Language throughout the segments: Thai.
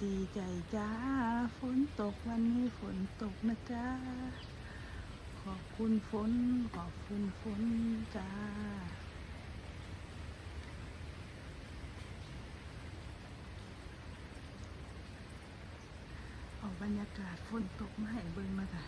ดีใจจ้าฝนตกวันนี้ฝนตกนะจ้าขอบคุณฝนขอบคุณฝนจ้าเอาบรรยากาศฝนตกมาให้เบิ่งมาจ้ะ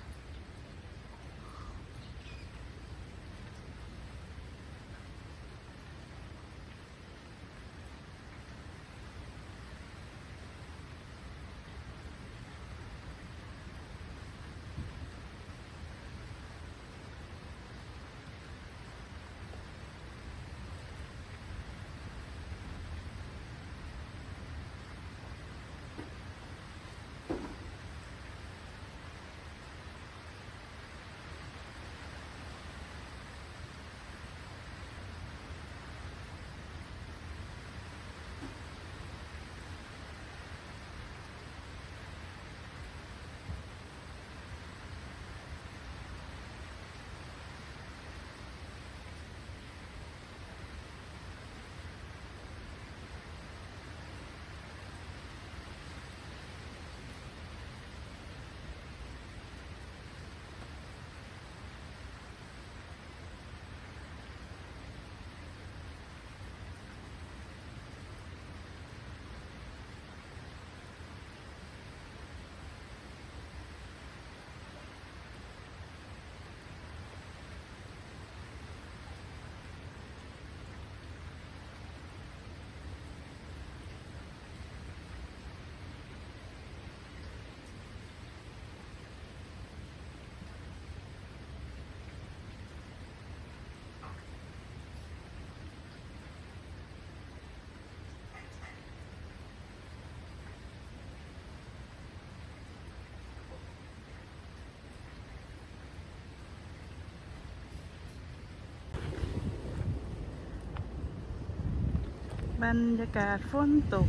บรรยากาศฝนตก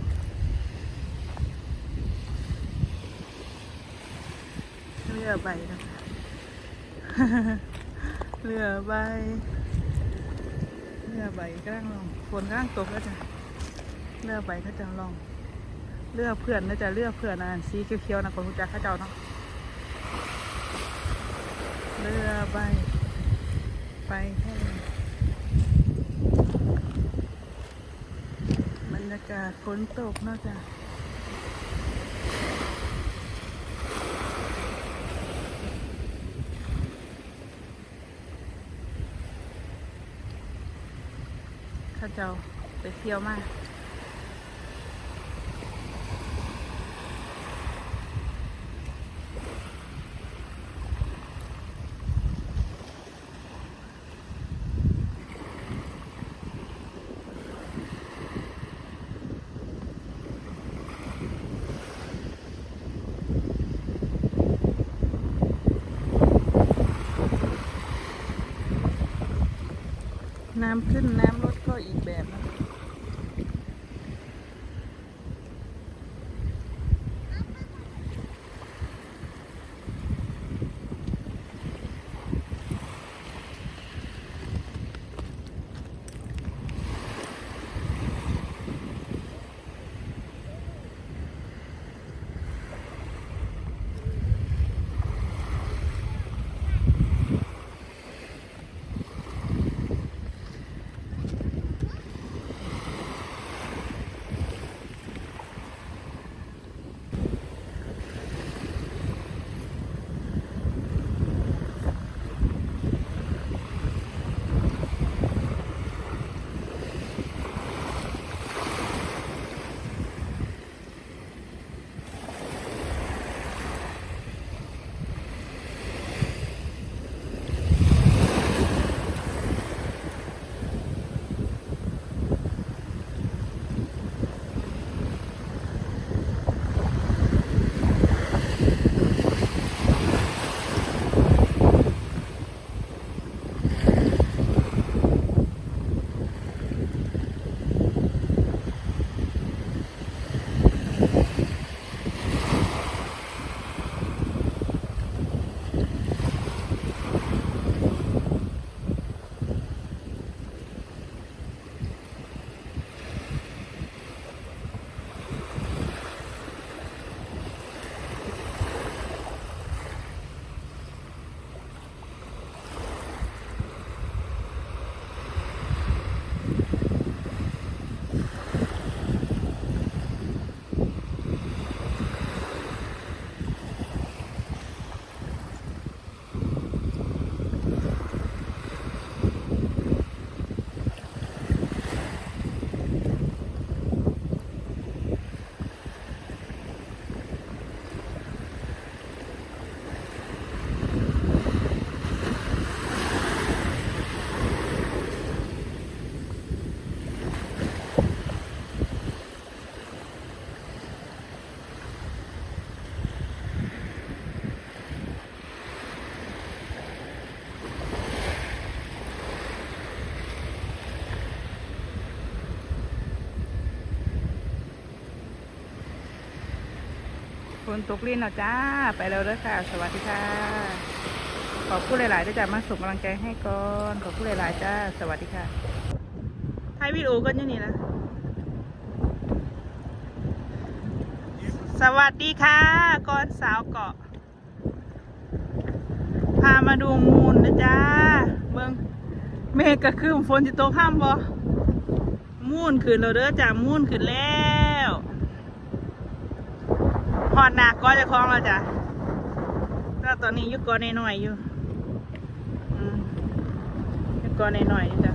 เรือใบนะคะเรือใบกำลังลงฝนกำลังตกแล้วจ้ะเรือใบก็จะลงเรือเพื่อนนะจ๊ะเรือเพื่อนอ่ะสีเขียวๆนะคนรู้จักเขาเจ้าเนาะเรือใบไปแค่บรรยากาศฝนตกเนาะจ้ะข้าเจ้าไปเที่ยวมาน้ำขึ้นน้ำลดก็อีกแบบนะ ฝนตกลิ้นแล้วจ้าไปแล้วเด้อค่ะสวัสดีค่ะขอบคุณหลายๆที่จะมาส่งกำลังใจให้ก่อนขอบคุณหลายๆจ้าสวัสดีค่ะถ่ายวิดีโอกันอยู่นี่นะสวัสดีค่ะก่อนสาวเกาะพามาดูมูลนะจ้าเมืองเมฆกระคืมฝนจะตกห้ามบ่มูนขึ้นเราเด้อจ้ามูนขึ้นแล้วหอดหนักก็จะคล้องแล้วจ้ะแต่ตอนนี้ยุกก่อนหน่อยๆอยู่ยุกก่อนหน่อยๆนี่จ้ะ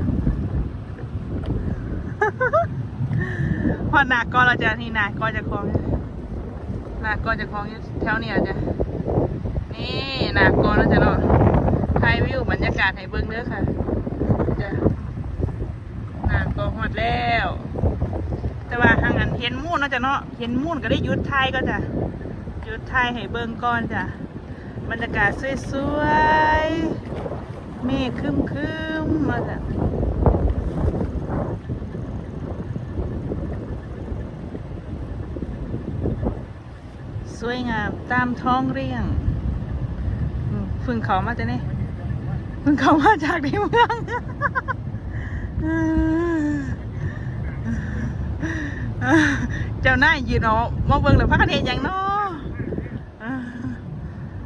หอดหนักก็เราจะนี่หนักก็จะคล้องหนักก็จะคล้องอยู่แถวนี้จ้ะนี่หนักก็แล้วจะเนาะถ่ายวิวบรรยากาศให้เบิ่งเด้อค่ะจ้ะหนักก็หอดแล้วแต่ว่าทางอันเห็นมูนเนาะจ้ะเนาะเห็นมูนก็ได้หยุดถ่ายก็จ้ะหยุดถ่ายให้เบิ่งก่อนจ้ะบรรยากาศสวยๆเมฆครึ้มๆมาจ้ะสวยงามตามท้องเรี่ยงฝึ่งเขามาจ้ะนี่ฝึ่งเขามาจากในเมืองเจ้าหน้ายืนเอามาเบิ่งเลยพักกันเห็นอย่างเนาะ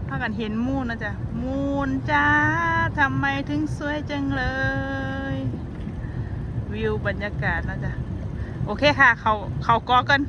พักกันเห็นมูนนะจ๊ะมูนจ้าทำไมถึงสวยจังเลยวิวบรรยากาศนะจ๊ะโอเคค่ะเขากอกัน